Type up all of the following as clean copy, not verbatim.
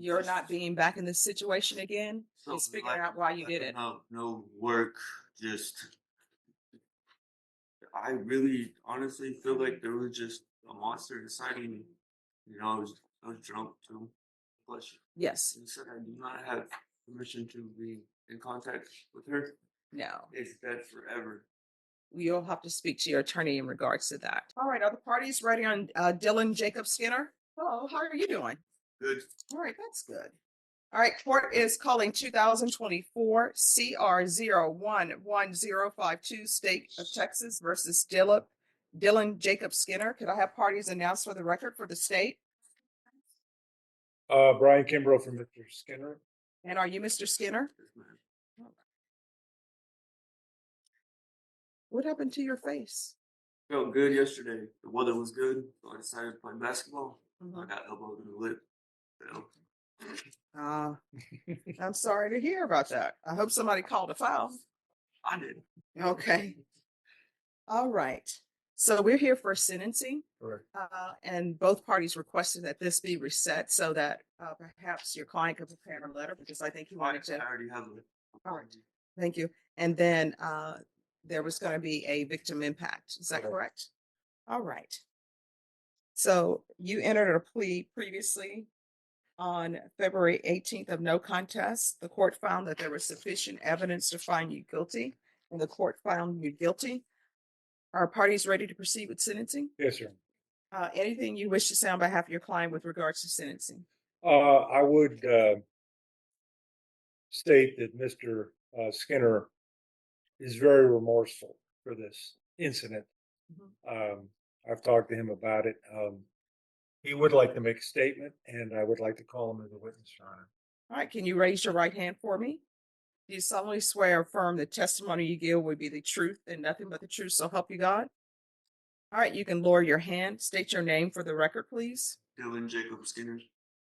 you're not being back in this situation again. So Is figuring out why you did it. No work. Just I really honestly feel like there was just a monster inside of me. You know, I was drunk too. Plus, Yes. you said I do not have permission to be in contact with her. No. It's dead forever. You'll have to speak to your attorney in regards to that. All right. Are the parties ready on Dylan Jacob Skinner? Oh, how are you doing? Good. All right. That's good. All right. Court is calling 2024 CR 011052 State of Texas versus Dylan Jacob Skinner. Could I have parties announced for the record for the state? Brian Kimbrough from Mr. Skinner. And are you Mr. Skinner? Yes, ma'am. What happened to your face? Felt good yesterday. The weather was good, so I decided to play basketball. Mhm. I got elbowed in the lip. So, I'm sorry to hear about that. I hope somebody called a foul. I did. Okay. All right. So we're here for sentencing, Correct. and both parties requested that this be reset so that perhaps your client could prepare a letter because I think he wanted to. I already have it. All right. Thank you. And then there was going to be a victim impact. Is that Correct. correct? All right. So you entered a plea previously on February 18th of no contest. The court found that there was sufficient evidence to find you guilty, and the court found you guilty. Are parties ready to proceed with sentencing? Yes, sir. Anything you wish to say on behalf of your client with regards to sentencing? I would state that Mr. Skinner is very remorseful for this incident. I've talked to him about it. He would like to make a statement, and I would like to call him as a witness, Your Honor. All right, can you raise your right hand for me? Do you solemnly swear or affirm the testimony you give will be the truth and nothing but the truth, so help you God? All right, you can lower your hand. State your name for the record, please. Dylan Jacob Skinner.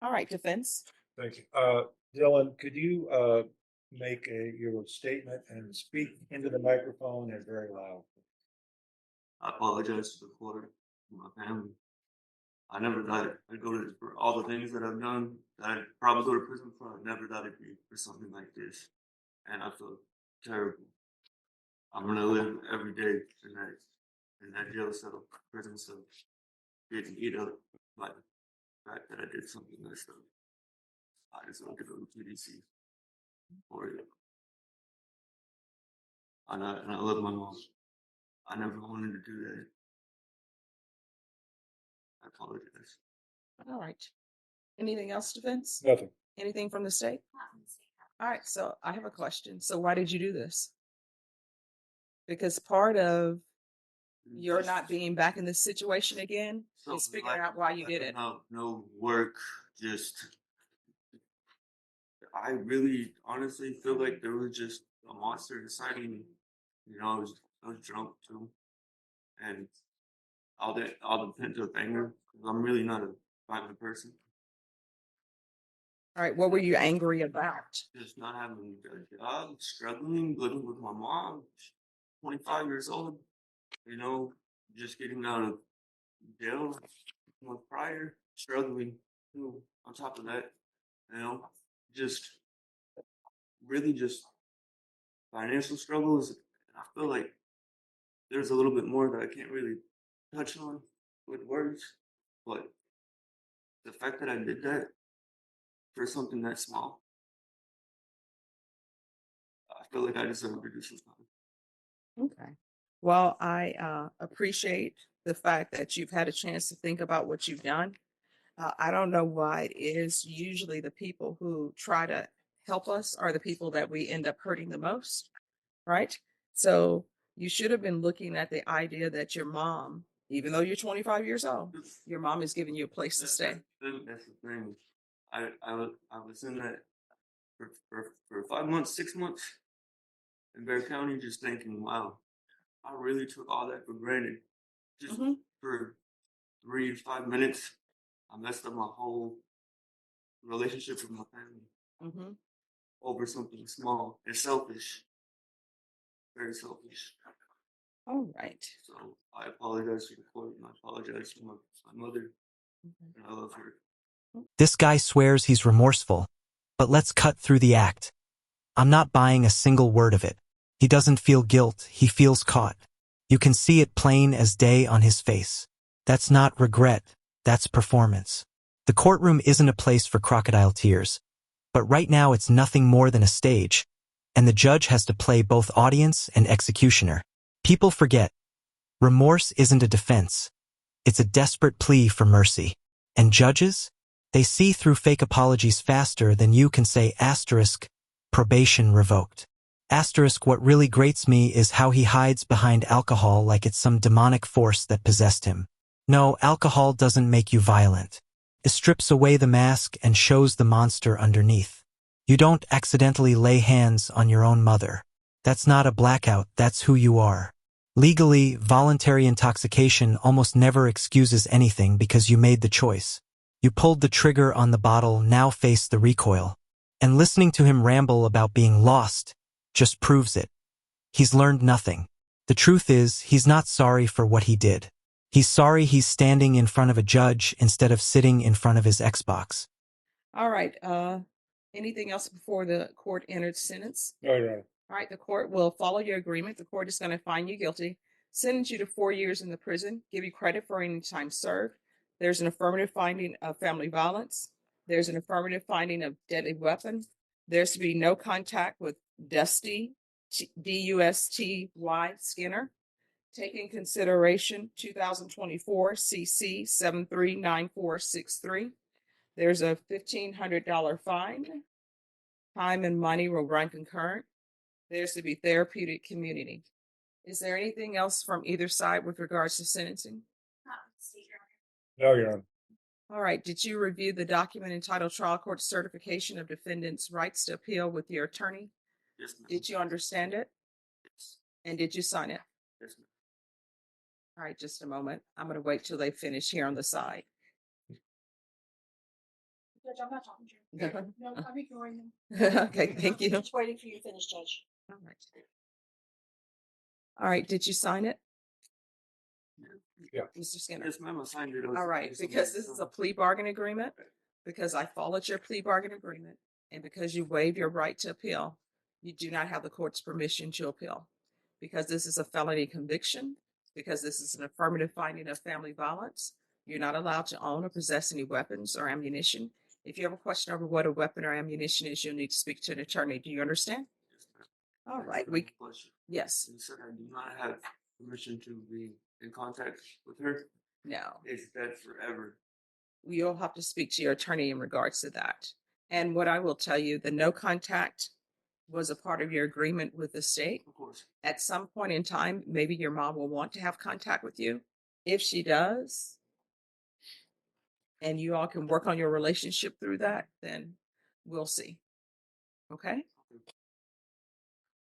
All right, defense. Thank you. Dylan, could you make your statement and speak into the microphone and very loud? I apologize to the court, to my family. I never thought I'd go to for all the things that I've done that I'd probably go to prison for. I never thought it'd be for something like this. And I feel terrible. I'm gonna live every day in that jail cell, prison cell, getting eat up by the fact that I did something messed up. I just want to go to PDC for it. And I love my mom. I never wanted to do that. I apologize. All right. Anything else, defense? Nothing. Anything from the state? All right, so I have a question. So why did you do this? Because part of you're not being back in this situation again is figuring out why you did it. No work, just I really honestly feel like there was just a monster inside of me. You know, I was drunk too. And all the pent-up anger. I'm really not a violent person. All right, what were you angry about? Just not having a job, struggling, living with my mom, 25 years old, you know, just getting out of jail a month prior, struggling too, on top of that, you know, just really just financial struggles. I feel like there's a little bit more that I can't really touch on with words, but the fact that I did that for something that small, I feel like I deserve to do some time. Okay. Well, I appreciate the fact that you've had a chance to think about what you've done. I don't know why it is usually the people who try to help us are the people that we end up hurting the most, right? So you should have been looking at the idea that your mom, even though you're 25 years old, your mom is giving you a place to stay. That's the thing. I was in that for 5 months, 6 months in Bear County, just thinking, wow, I really took all that for granted. Just for 3 to 5 minutes, I messed up my whole relationship with my family over something small and selfish. Very selfish. All right. So I apologize to the court and I apologize to my mother. And I love her. This guy swears he's remorseful, but let's cut through the act. I'm not buying a single word of it. He doesn't feel guilt, he feels caught. You can see it plain as day on his face. That's not regret, that's performance. The courtroom isn't a place for crocodile tears, but right now it's nothing more than a stage, and the judge has to play both audience and executioner. People forget, remorse isn't a defense. It's a desperate plea for mercy. And judges? They see through fake apologies faster than you can say asterisk, probation revoked. Asterisk, what really grates me is how he hides behind alcohol like it's some demonic force that possessed him. No, alcohol doesn't make you violent. It strips away the mask and shows the monster underneath. You don't accidentally lay hands on your own mother. That's not a blackout, that's who you are. Legally, voluntary intoxication almost never excuses anything because you made the choice. You pulled the trigger on the bottle, now face the recoil. And listening to him ramble about being lost just proves it. He's learned nothing. The truth is, he's not sorry for what he did. He's sorry he's standing in front of a judge instead of sitting in front of his Xbox. All right. Anything else before the court entered sentence? No, Your Honor. All right, the court will follow your agreement. The court is going to find you guilty, sentence you to 4 years in the prison, give you credit for any time served. There's an affirmative finding of family violence. There's an affirmative finding of deadly weapon. There's to be no contact with Dusty, D-U-S-T-Y Skinner. Take in consideration 2024 CC 739463. There's a $1,500 fine. Time and money will run concurrent. There's to be therapeutic community. Is there anything else from either side with regards to sentencing? No, Your Honor. All right. Did you review the document entitled Trial Court Certification of Defendants' Rights to Appeal with your attorney? Yes, ma'am. Did you understand it? Yes. And did you sign it? Yes, ma'am. All right, just a moment. I'm going to wait till they finish here on the side. Judge, I'm not talking to you. No, I'm ignoring them. Okay, thank you. Just waiting for you to finish, Judge. All right. All right, did you sign it? Yeah. Mr. Skinner? Yes, ma'am. I signed it. All right, because this is a plea bargain agreement, because I followed your plea bargain agreement, and because you waived your right to appeal, you do not have the court's permission to appeal. Because this is a felony conviction, because this is an affirmative finding of family violence, you're not allowed to own or possess any weapons or ammunition. If you have a question over what a weapon or ammunition is, you'll need to speak to an attorney. Do you understand? Yes, ma'am. All right, yes, You said I do not have permission to be in contact with her. no. Is that forever? You'll have to speak to your attorney in regards to that. And what I will tell you, the no contact was a part of your agreement with the state. Of course. At some point in time, maybe your mom will want to have contact with you. If she does, and you all can work on your relationship through that, then we'll see. Okay?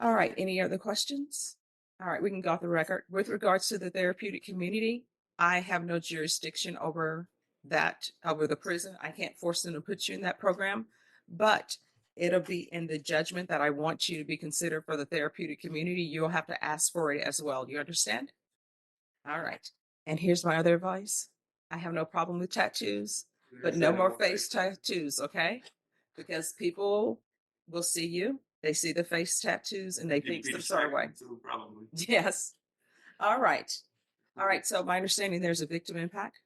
All right, any other questions? All right, we can go off the record. With regards to the therapeutic community, I have no jurisdiction over that, over the prison. I can't force them to put you in that program, but it'll be in the judgment that I want you to be considered for the therapeutic community. You'll have to ask for it as well. Do you understand? All right. And here's my other advice. I have no problem with tattoos, but no more face tattoos, okay? Because people will see you, they see the face tattoos, and they think some sort of way. Probably. Yes. All right. All right. So my understanding there's a victim impact.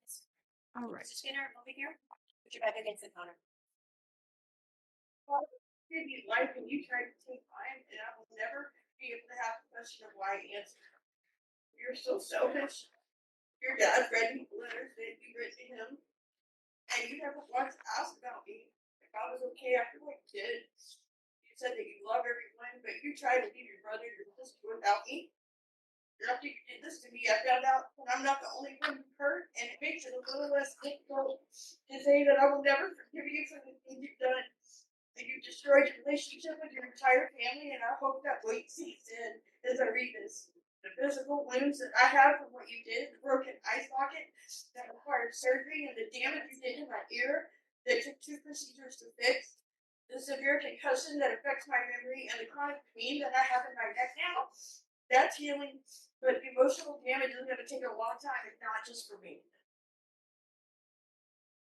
All right. Mr. Skinner, over here. Put your back against the counter. Well, give you life and you tried to take mine, and I will never be able to have a question of why I answer. You're so selfish. Your dad read me letters that you wrote to him, and you never once asked about me if I was okay after what you did. You said that you love everyone, but you tried to leave your brother and your sister without me. After you did this to me, I found out that I'm not the only one who hurt, and it makes it a little less difficult to say that I will never forgive you for the things you've done. And you destroyed your relationship with your entire family, and I hope that weight sinks in as I read this. The physical wounds that I have from what you did, the broken eye socket that required surgery, and the damage you did to my ear that took 2 procedures to fix, the severe concussion that affects my memory, and the chronic pain that I have in my neck now, that's healing. But emotional damage is going to take a long time, if not just for me.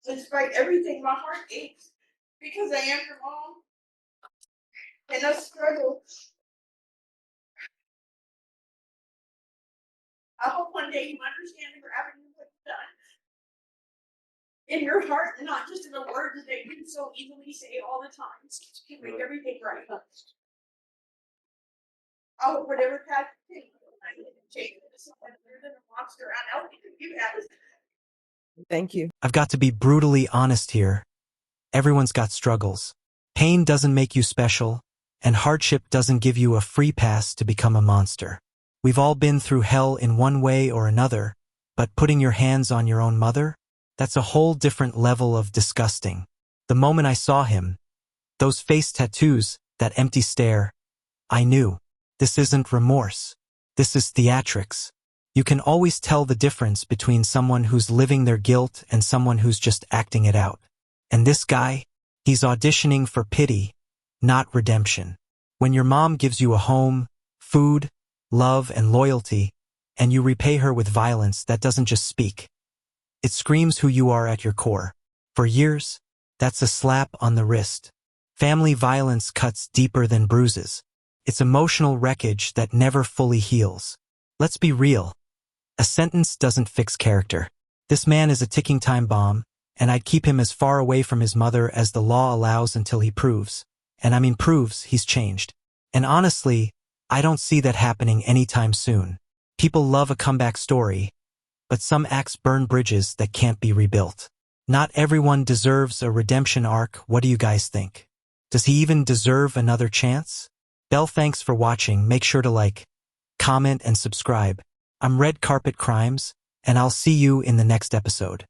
Despite everything, my heart aches because I am your mom. And I struggle. I hope one day you understand the gravity of what you've done. In your heart, and not just in the words that you so easily say all the time. You can make everything right. I hope whatever path you take, I can change it to something better than a monster around out because you have. Thank you. I've got to be brutally honest here. Everyone's got struggles. Pain doesn't make you special, and hardship doesn't give you a free pass to become a monster. We've all been through hell in one way or another, but putting your hands on your own mother? That's a whole different level of disgusting. The moment I saw him, those face tattoos, that empty stare, I knew. This isn't remorse. This is theatrics. You can always tell the difference between someone who's living their guilt and someone who's just acting it out. And this guy, he's auditioning for pity, not redemption. When your mom gives you a home, food, love, and loyalty, and you repay her with violence that doesn't just speak. It screams who you are at your core. For years, that's a slap on the wrist. Family violence cuts deeper than bruises. It's emotional wreckage that never fully heals. Let's be real. A sentence doesn't fix character. This man is a ticking time bomb, and I'd keep him as far away from his mother as the law allows until he proves, and I mean proves, he's changed. And honestly, I don't see that happening anytime soon. People love a comeback story, but some acts burn bridges that can't be rebuilt. Not everyone deserves a redemption arc. What do you guys think? Does he even deserve another chance? Bell, thanks for watching. Make sure to like, comment, and subscribe. I'm Red Carpet Crimes, and I'll see you in the next episode.